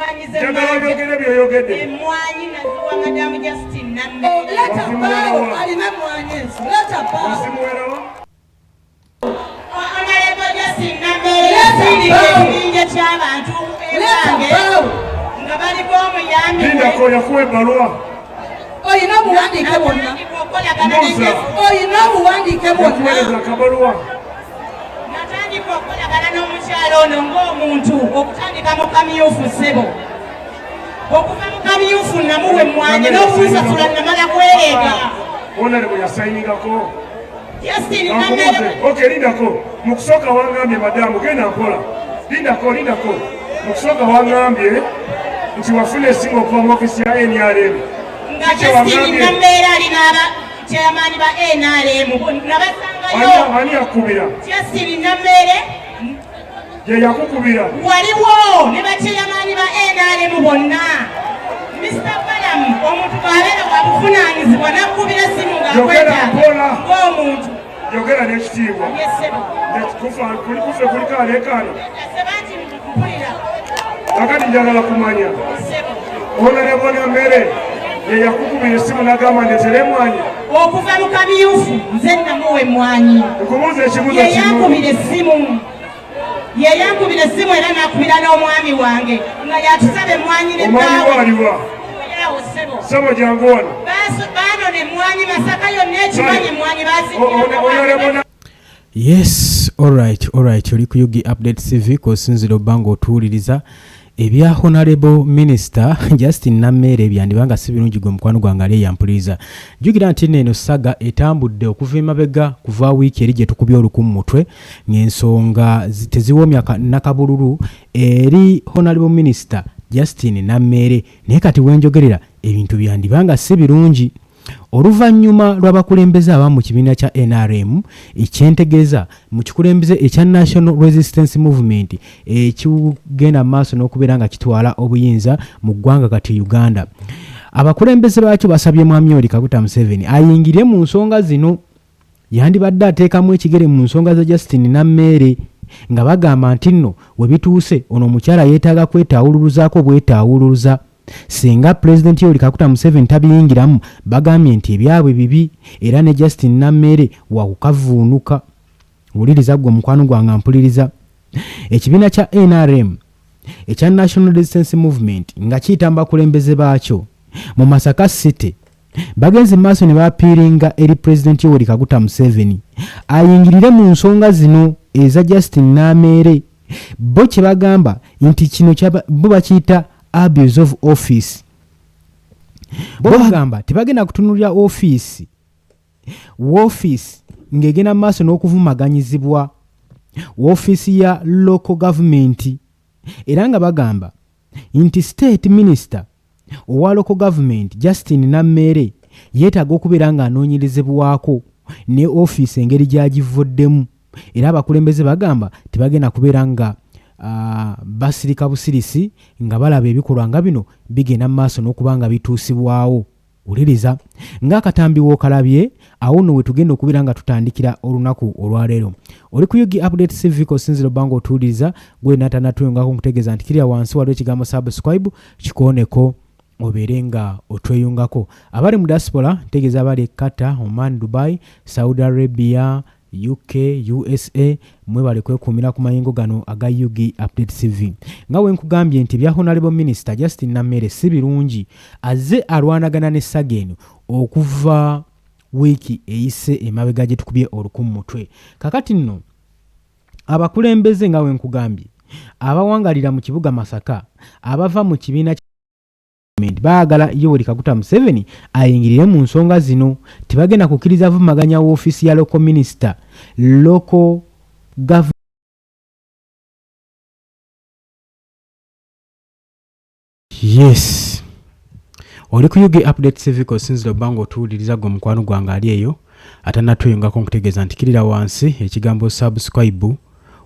Emwanyi naziwa Madam Justin Nammere. Leta bao alina mwanyi. Leta bao. Honorable Justin Nammere yasindika ekibinja ky'abantu ebange nga baliko omuyambi. Linda ko yakuwa ebbaluwa. Oyina obuwandiike bwonna. Oyina obuwandiike bwonna. Yakuweereza akabaluwa. Natandika okukolagana n'omukyalo ono ng'omuntu okutandika mu kamyufu ssebo. Okuva mu kamyufu namuwe emmwanyi n'okunsasula namala kwereega. Honorable yasayiningako. Justin Nammere. Okay, lindako. Mu kusooka wangambye madamu genda mpola. Lindako. Mu kusooka wangambye nti wafuna esimu okuva mu ofisi ya NRM. Nga Justin Nammere alina chairman ba NRM. Nabasangayo. Ani yakubira? Justin Nammere. Ye yakukubira. Waliwo ne ba chairman ba NRM bonna. Mr. Badam, omuntu bw'abeera wabuvunaanyizibwa n'akubira simu ng'akwetaaga ng'omuntu. Yogera n'ekitiibwa. Kuli kaleekaano. Kakati njagala kumanya. Honorable Nammere ye yakukubira essimu n'agamba ndeetera emmwanyi. Okuva mu kamyufu nze namuwa emmwanyi. Nkubuuza ekibuuzo ye yankubira essimu. Ye yankubira essimu era n'akubira n'omwami wange nga yatusaba emmwanyi ne omwami waliwa? Ssebo jangu wano. Baanona emmwanyi Masaka yonna ekimanyi emmwanyi baazijja. Yes, alright. Oli ku UG Update TV kosinzira obbanga otuwuliriza ebya Honorable Minister Justin Nammere byandibanga si birungi gwe mukwano gwange ali yampuliriza. Jjugira nti neno saga etambudde okuva emabega kuva wiiki eri gye tukubye olukumu mutwe ng'ensonga teziwoomya nakabululu eri Honorable Minister Justin Nammere, naye kati wenjogerera ebintu byandibanga si birungi. Oluvannyuma lw'abakulembeze abamu mu kibiina kya NRM ekyentegeeza mu kikulembeze ekya National Resistance Movement ekigenda maaso n'okubeera nga kitwala obuyinza mu ggwanga kati Uganda. Abakulembeze baakyo basabye Mwami Yoweri Kaguta Museveni ayingire mu nsonga zino, yandibadde ateekamu ekigere mu nsonga za Justin Nammere nga bagamba nti nno we bituuse ono omukyala yeetaaga kwetaawululuzaako bwetaawululuza. Singa President Yoweri Kaguta Museveni tabiyingiramu bagambye nti ebyabwe bibi era ne Justin Nammere wakukavuunuka. Wuliriza gwe mukwano gwange mpuliriza. Ekibiina kya NRM ekya National Resistance Movement nga kiyita bakulembeze baakyo mu Masaka City bagenze maaso ne bapiiringa eri President Yoweri Kaguta Museveni ayingirire mu nsonga zino eza Justin Nammere. Bo kye bagamba nti kino bo bakiyita abuse of office. Bo bagamba tebagenda kutunulira office ng'egenda maaso n'okuvumaganyizibwa office ya local government, era nga bagamba nti state minister owa local government Justin Nammere yeetaaga okubeera ng'anoonyerezebwako ne office engeri gy'agivuddemu, era abakulembeze bagamba tebagenda kubeera nga basirika busirisi nga balaba ebikolwa nga bino bigenda mu maaso n'okuba nga bituusibwawo. Wuliriza ng'akatambi w'okalabye awo nno we tugenda okubeera nga tutandikira olunaku olwaleero. Oli ku UG Update TV kosinzira obbanga otuwuliriza gwe natanatweyungako nkutegeeza nti kirya wansi waliwo ekigambo subscribe kikooneko obeere nga otweyungako. Abali mu diaspora ntegeeza abali Qatar, Oman, Dubai, Saudi Arabia, UK, USA mwe bali kwekuumira ku mayingo gano aga UG Update TV. Nga we nkugambye nti bya Honorable Minister Justin Nammere si birungi azze alwanagana ne Sageno okuva wiiki eyise emabega gye tukubye olukumu mutwe. Kakati nno abakulembeze nga we nkugambye abawangalira mu kibuga Masaka abava mu kibiina baagala Yoweri Kaguta Museveni ayingirire mu nsonga zino, tebagenda kukkiriza vumaganya w'ofiisi ya local minister local government. Yes, oli ku UG Update TV kosinzira obbanga otuwuliriza gwe mukwano gwange ali eyo atanatweyungako nkutegeeza nti kirira wansi ekigambo subscribe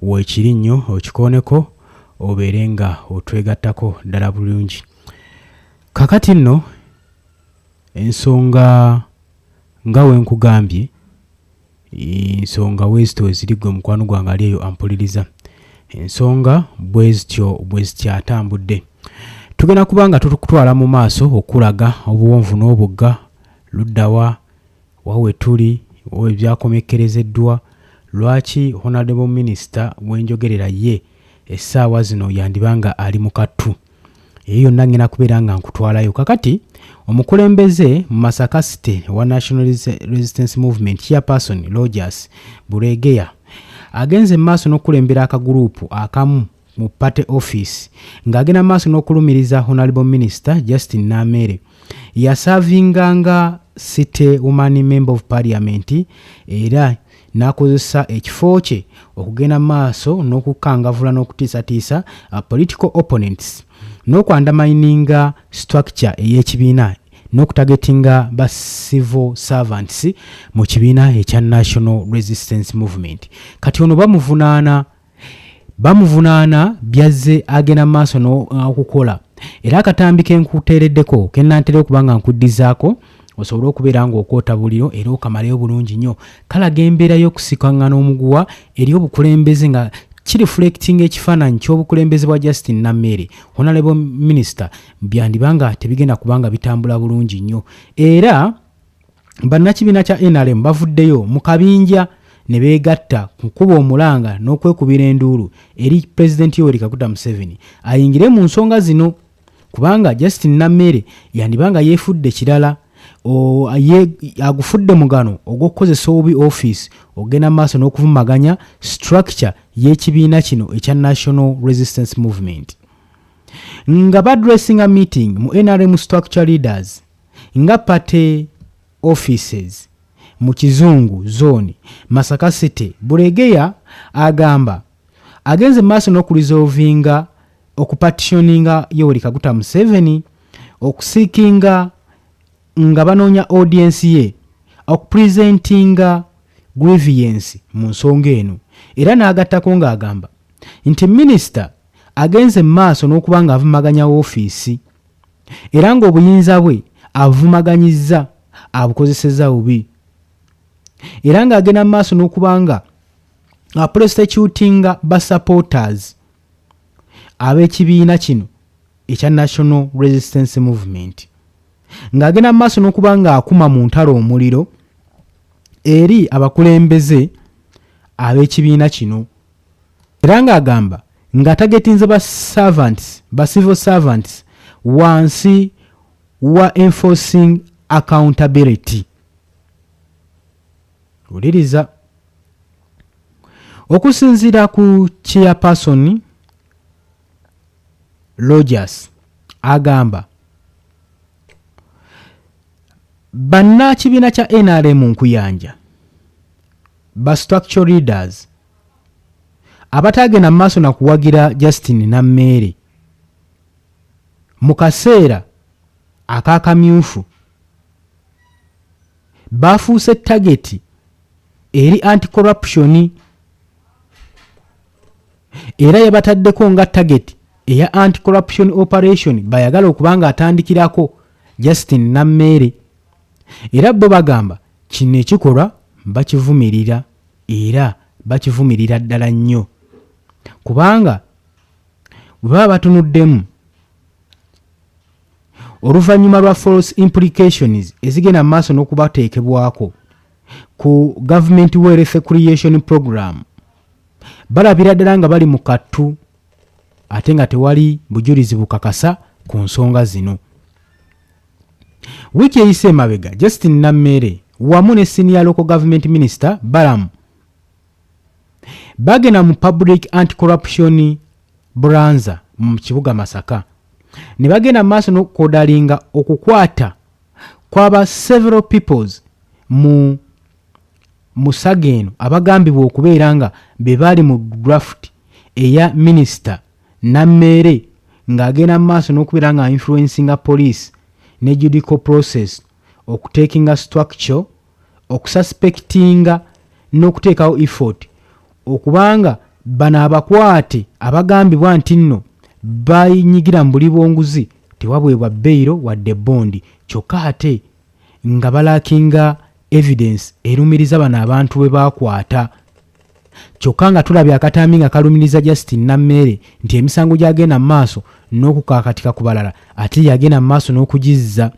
weekiri nnyo okikooneko obeere nga otwegattako ddala bulungi. Kakati nno ensonga nga we nkugambye ensonga wezityo ziri gwe mukwano gwange ali eyo ampuliriza. Ensonga bwezityo bwezikyatambudde. tugenda kubanga tukutwala mu maaso okulaga obuwonvu n'obugga luddawa wawe tuli ebyakomekerezeddwa lwaki honorable minister wenjogerera ye essaawa zino yandibanga ali mu kattu eyo yonna ngenda kubeera nga nkutwalayo kakati omukulembeze mu Masaka City wa National Resistance Movement chairperson Rogers Buregeya agenze maaso n'okulembera akagurupu akamu mu party office ng'agenda maaso n'okulumiriza honorable minister Justin Namere yasavinganga city woman member of parliament era nakozesa ekifo kye okugenda maaso n'okukangavula n'okutiisatiisa political opponents n'okwandamininga structure ey'ekibiina n'okutagetinga ba civil servants mu kibiina ekya National Resistance Movement. Kati ono bamuvunaana byazze agenda maaso n'okukola era akatambi kenkuteereddeko kennantera okubanga nkuddizaako osobola okubeera ng'okoota buliro era okamalayo bulungi nnyo kalaga embeera y'okusikangana omuguwa eri obukulembeze nga kireflecting ekifaananyi ky'obukulembeze bwa Justin Namere honorable minister byandibanga tebigenda kubanga bitambula bulungi nnyo era bannakibiina kya NRM bavuddeyo mu kabinja ne beegatta kukuba omulanga n'okwekubira enduulu eri President Yoweri Kaguta Museveni ayingire mu nsonga zino kubanga Justin Namere yandibanga yeefudde kirala agufudde mugano ogw'okukozesa obubi office ogenda maaso n'okuvumaganya structure y'ekibiina kino ekya National Resistance Movement nga badressing a meeting mu NRM structure leaders nga party offices mu Kizungu zone Masaka City Buregeya agamba agenze maaso n'okuresolvinga okupatitioninga Yoweri Kaguta Museveni okusiikinga nga banoonya audience ye okupresentinga grievance mu nsonga eno era n'agattako ng'agamba nti minisita agenze maaso n'okuba nga avumaganya woofiisi era ng'obuyinza bwe avumaganyizza abukozesezza bubi era ng'agenda maaso n'okuba nga aprosecutinga basupporters ab'ekibiina kino ekya National Resistance Movement ng'agenda maaso n'okuba nga akuma mu ntalo omuliro eri abakulembeze ab'ekibiina kino era ng'agamba nga tagetinze ba civil servants wansi wa enforcing accountability. Uliriza okusinziira ku chairperson Rogers agamba bannakibiina kya NRM nkuyanja ba structure leaders abatagenda maaso na kuwagira Justin Namere mu kaseera akakamyufu bafuuse target eri anti-corruption era yabataddeko nga target eya anti-corruption operation bayagala okubanga atandikirako Justin Namere era bo bagamba kino ekikolwa bakivumirira era bakivumirira ddala nnyo kubanga bwe baba batunuddemu oluvannyuma lwa false implications ezigenda mu maaso n'okubateekebwako ku government wealth creation program balabira ddala nga bali mu kattu ate nga tewali bujulizi bukakasa ku nsonga zino. Wiiki eyise emabega Justin Namere wamu ne senior local government minister Balamu bagenda mu public anti-corruption bonanza mu kibuga Masaka ne bagenda maaso n'okukodalinga okukwata kwaba several peoples mu Musageno abagambibwa okubeera nga be bali mu draft eya minister Namere ng'agenda maaso n'okubeera nga influencinga police ne judicial process okutekinga structure okususpectinga n'okuteekawo effort okubanga bano abakwate abagambibwa nti nno bayinyigira mu buli bwonguzi tewabwebwa beyiro wadde bondi kyokka ate nga balakinga evidence erumiriza bano abantu bwe bakwata kyokka nga tulabye akatambi nga kalumiriza Justin Namere nti emisango gyagenda mu maaso n'okukakatika ku balala ate yagenda mu maaso n'okugizza.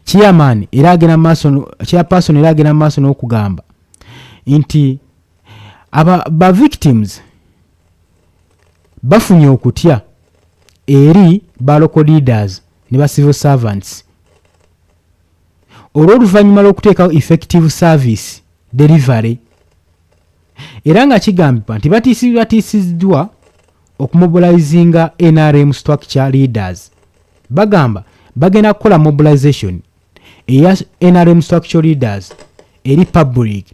Chairperson era agenda mu maaso n'okugamba nti ba victims bafunye okutya eri ba local leaders ne ba civil servants olw'oluvannyuma lw'okuteekawo effective service delivery, era nga kigambibwa nti batiisiddwa okumobilizinga NRM structure leaders. Bagamba bagenda kukola mobilization eya NRM structure leaders eri public,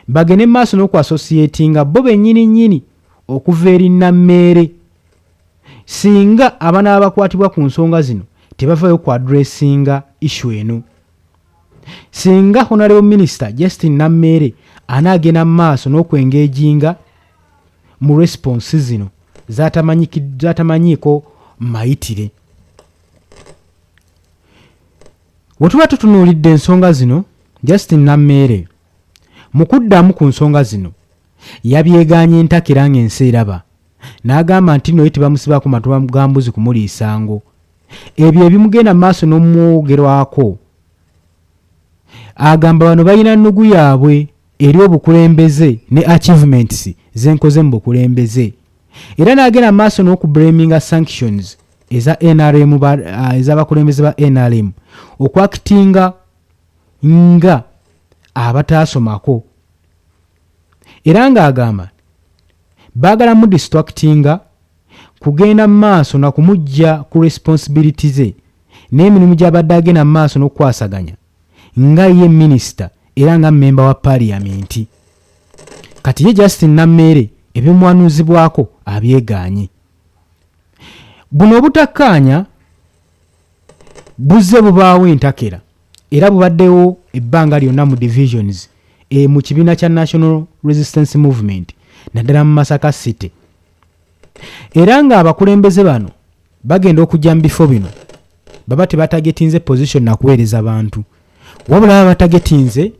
bagende maaso n'okuassociatinga bo bennyini okuva eri Nammeere singa abaana abakwatibwa ku nsonga zino tebavayo ku addressinga issue eno. Singa Honorable Minister Justin Nammeere anaagenda maaso n'okwengeejinga mu response zino zatamanyiiko mayitire. Wetuba tutunuulidde ensonga zino, Justin Nammeere mu kuddamu ku nsonga zino yabyegaanye entakera ng'ensi eraba, n'agamba nti nno tebamusibaako matu ga mbuzi kumuliisango. Ebyo ebimugenda maaso n'omwogerwako. Agamba bano balina nnugu yaabwe eri obukulembeze ne achievements zenkoze mu bukulembeze, era n'agenda maaso n'okublaminga sanctions eza NRM ez'abakulembeze ba NRM okwakitinga nga abataasomako, era ng'agamba baagala mu distractinga kugenda maaso na kumujja ku responsibility ze n'emirimu gy'abadde agenda maaso n'okukwasaganya nga ye minisita era nga memba wa parliament. Kati ye Justin Nammeere ebimwanuzibwako abyegaanye. Buno obutakkaanya buzze bubaawo entakera era bubaddewo ebbanga lyonna mu divisions mu kibiina kya National Resistance Movement naddala mu Masaka City, era nga abakulembeze bano bagenda okujja mu bifo bino baba tebatagetinze position na kuweereza bantu, wabula baba batagetinze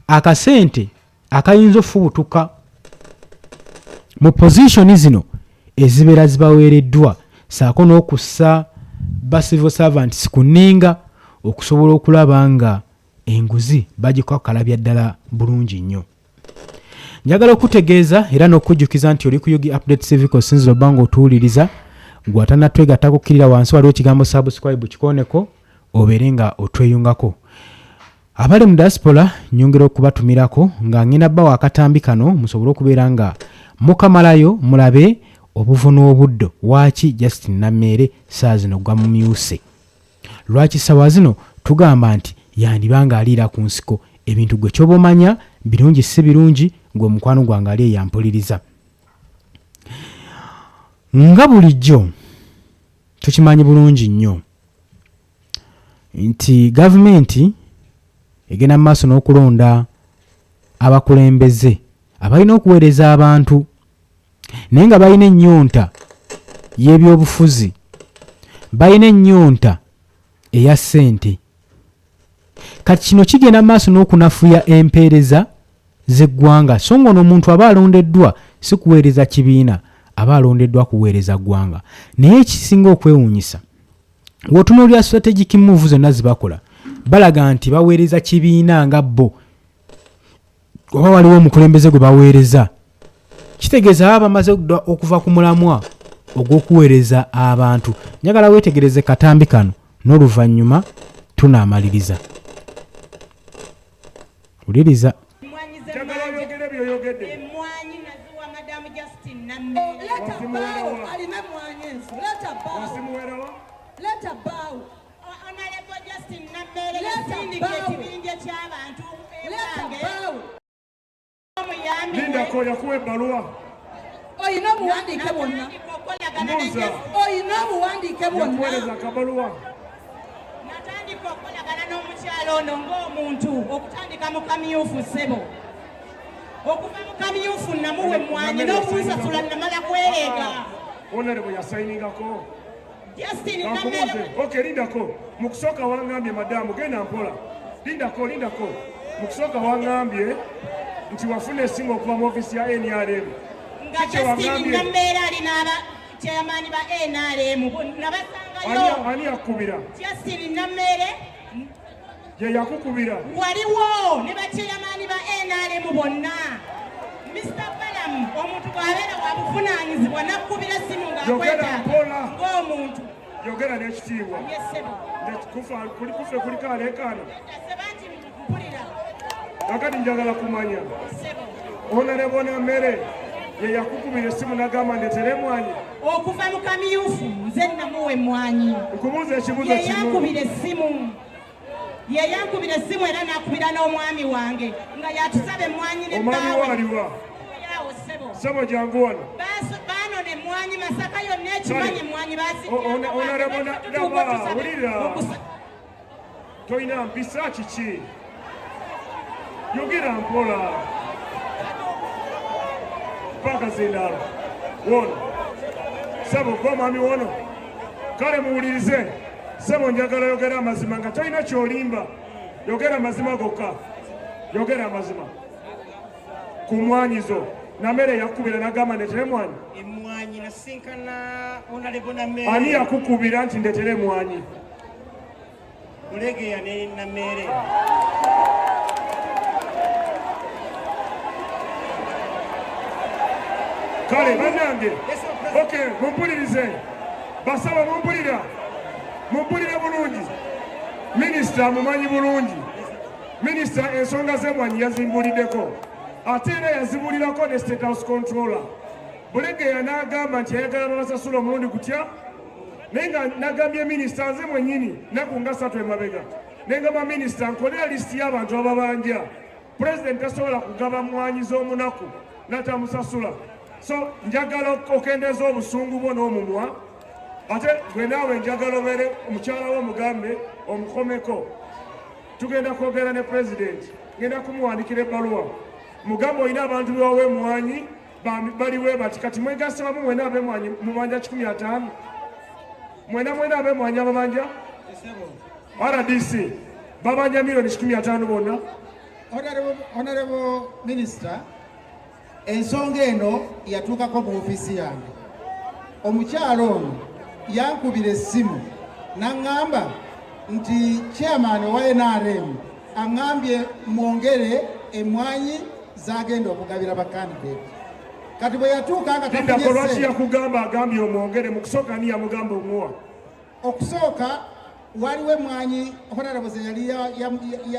akasente akayinza ofubutuka mu position zino ezibeera zibaweereddwa, saako n'okussa ba civil servants ku nninga okusobola okulaba nga enguzi bagikakalabya ddala bulungi nnyo. Njagala okutegeeza era n'okujjukiza nti oli ku Yugi Update TV osinzira obba ng'otuwuliriza, gw'atannatwegatta kukkirira wansi waliwo ekigambo subscribe kikoneko obeere nga otweyungako. Abali mu diaspora nyongera okubatumirako nga ngenda bbawo akatambi kano musobole okubeera nga mukamalayo mulabe obuvu n'obuddo waaki Justin Nammeere saa zino gwa mu myuse. Lwaki sawa zino tugamba nti yandibanga aliira ku nsiko, ebintu gwe kyoba omanya birungi si birungi, gwe mukwano gwange ali eyampuliriza. Nga bulijjo tukimanyi bulungi nnyo nti gavumenti egenda mu maaso n'okulonda abakulembeze abalina okuweereza abantu, naye nga balina ennyonta y'ebyobufuzi, balina ennyonta eya ssente. Kati kino kigenda mu maaso n'okunafuya empeereza z'eggwanga, so ng'ono omuntu aba alondeddwa si kuweereza kibiina, aba alondeddwa kuweereza ggwanga. Naye ekisinga okwewuunyisa, w'otunuulira strategic move zonna zibakola, balaga nti baweereza kibiina nga bo, oba waliwo omukulembeze gwe baweereza. Kitegeeza baba bamaze okuva ku mulamwa ogw'okuweereza abantu. Njagala weetegereze katambi kano n'oluvannyuma tunaamaliriza. Uliriza. Emmwanyi naziwa Madamu Justin Nammeere. Honorable Justin Nammeere yasindika ekibinja ky'abantu Lindako yakuwa ebbaluwa. Oyina obuwandiike bwonna. Oyina obuwandiike bwonna. Yakuweereza akabaluwa. Natandika okukolagana n'omukyalo ono ng'omuntu okutandika mu kamyufu ssebo. Okuva mu kamyufu namuwe emmwanyi n'okunsasula namala kwereega. Honorable yasayiningako. Justin Nammeere. Okay, lindako. Mu kusooka wangambye madamu genda mpola. Lindako. Mu kusooka wangambye nti wafuna essinga okuva mu ofisi ya NRM nga Justin Namera ali n'aba chairman ba NRM nabasangayo ani yakubira Justin Namere ye yakukubira waliwo ne ba chairman ba NRM bonna Mr. Balam omuntu bw'abeera wabuvunaanyizibwa nakubira simu ng'akweta ng'omuntu yogera n'ekitiibwa kufe kuliko aleekaana kakati njagala kumanya Honorable Namere ye yakukubira essimu n'agamba ndeetere emmwanyi okuva mu kamyufu nze namuwa emmwanyi nkubuuza ekibuuzo ye yankubira essimu era n'akubira n'omwami wange nga yatusaba emmwanyi omwami waliwa sebo jangu wano baanona emmwanyi Masaka yonna ekimanyi emmwanyi wulira toyina mpisa kiki yogera mpola paka zendalo wono sebo gw'omwami wono kale muwulirize sebo njagala yogera amazima nga toyina kyolimba yogera amazima gokka yogera amazima ku mmwanyi zo Namere yakubira n'agamba ndeetere emmwanyi emmwanyi nasinkana Honorable Namere ani yakukubira nti ndeetere emmwanyi Bulegeya ne Namere kale bannange okay mumpulirize basaba mumpulire bulungi minisita mumanyi bulungi minisita ensonga z'emmwanyi yazimbuliddeko ate era yazibulirako ne State House Controller Bulegeya n'agamba nti ayagala babasasula omulundi gutya naye nga nagambye minisita nze mwennyini naku nga 3 emabega nengamba minisita nkolera lisiti y'abantu ababanja pulezidenti tasobola kugaba mmwanyi z'omunaku natamusasula so njagala okendeeza obusungu bwo n'omumwa ate gwe naawe njagala obeere omukyala wo mugambe omukomeko tugenda kwogera ne pulezidenti ngenda kumuwandikira ebbaluwa mugambo olina abantu bewawe emmwanyi baliwe bati kati mwegase bamu mwena ab'emmwanyi mubanja 15 mwena ab'emmwanyi ababanja RDC babanja milioni 15 bonna. Honorable Minister, ensonga eno yatuukako mu ofiisi yange. Omukyalo ono yankubira essimu n'aŋŋamba nti chairman wa NRM aŋŋambye mwongere emmwanyi zagenda okugabira ba candidate. Kati bwe yatuuka nga tafunye lwaki yakugamba agambye omwongere mu kusooka ni yamugamba omuwa? Okusooka waliwo emmwanyi Honorable ze yali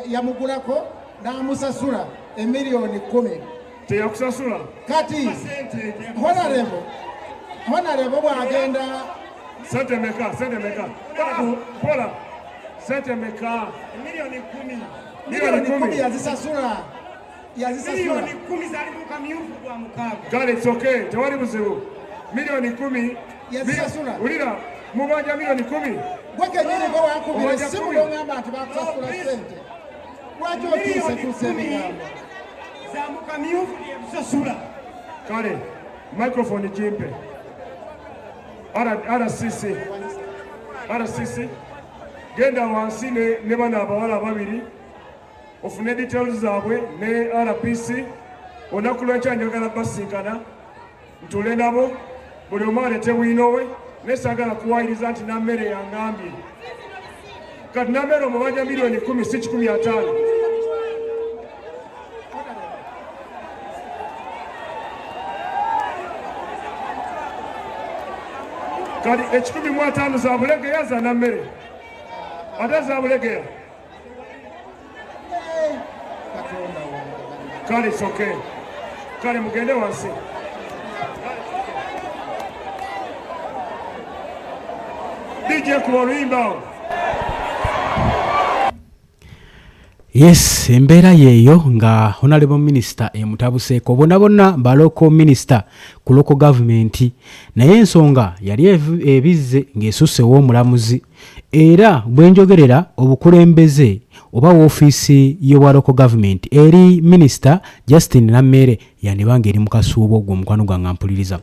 yamugulako n'amusasula emiliyoni 10. Teyakusasula? Kati Honorable bw'agenda sente meka kola sente meka miliyoni 10 yazisasula miliyoni 10 zali mu kamyufu gwa mukaaga. Kale it's okay, tewali buzibu. Miliyoni 10 yazisasula. Ulira mubanja miliyoni 10. Gwe kenyini gwe wakubira essimu n'oŋŋamba nti bakusasula sente. Lwaki otuuse ebigambo za mu kamyufu yekusasula? Kale microphone jimpe. RCC genda wansi ne bana abawala babiri ofune details zaabwe ne RPC olunaku lw'enkya njagala basinkana ntule nabo buli omu alete bwino we naye saagala kuwayiriza nti Namere yangambye kati Namere omubanja miliyoni 10 si 15. Kali 15 za Bulegeya za Namere ate za Bulegeya kale it's okay. Kale mugende wansi. DJ kuba oluyimba. Yes, embeera yeeyo nga Honorable Minister emutabuseeko bonna ba local minister ku local government naye ensonga yali ebizze ng'esusse w'omulamuzi era bwenjogerera obukulembeze oba woofiisi y'obwa local government eri minisita Justin Namere yandibanga eri mu kasuubo gwo mukwano gwange mpuliriza.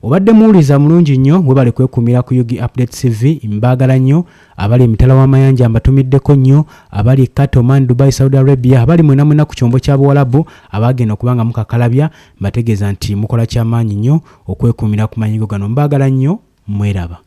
Obadde muwuliza mulungi nnyo webale kwekumira ku Yugi Update TV. Mbaagala nnyo abali emitala w'amayanja mbatumiddeko nnyo, abali Katoman Dubai Saudi Arabia, abali mwena ku kyombo kya Buwalabu abagenda okubanga mukakalabya mbategeeza nti mukola kyamaanyi nnyo okwekumira ku mayingo gano. Mbaagala nnyo, mweraba.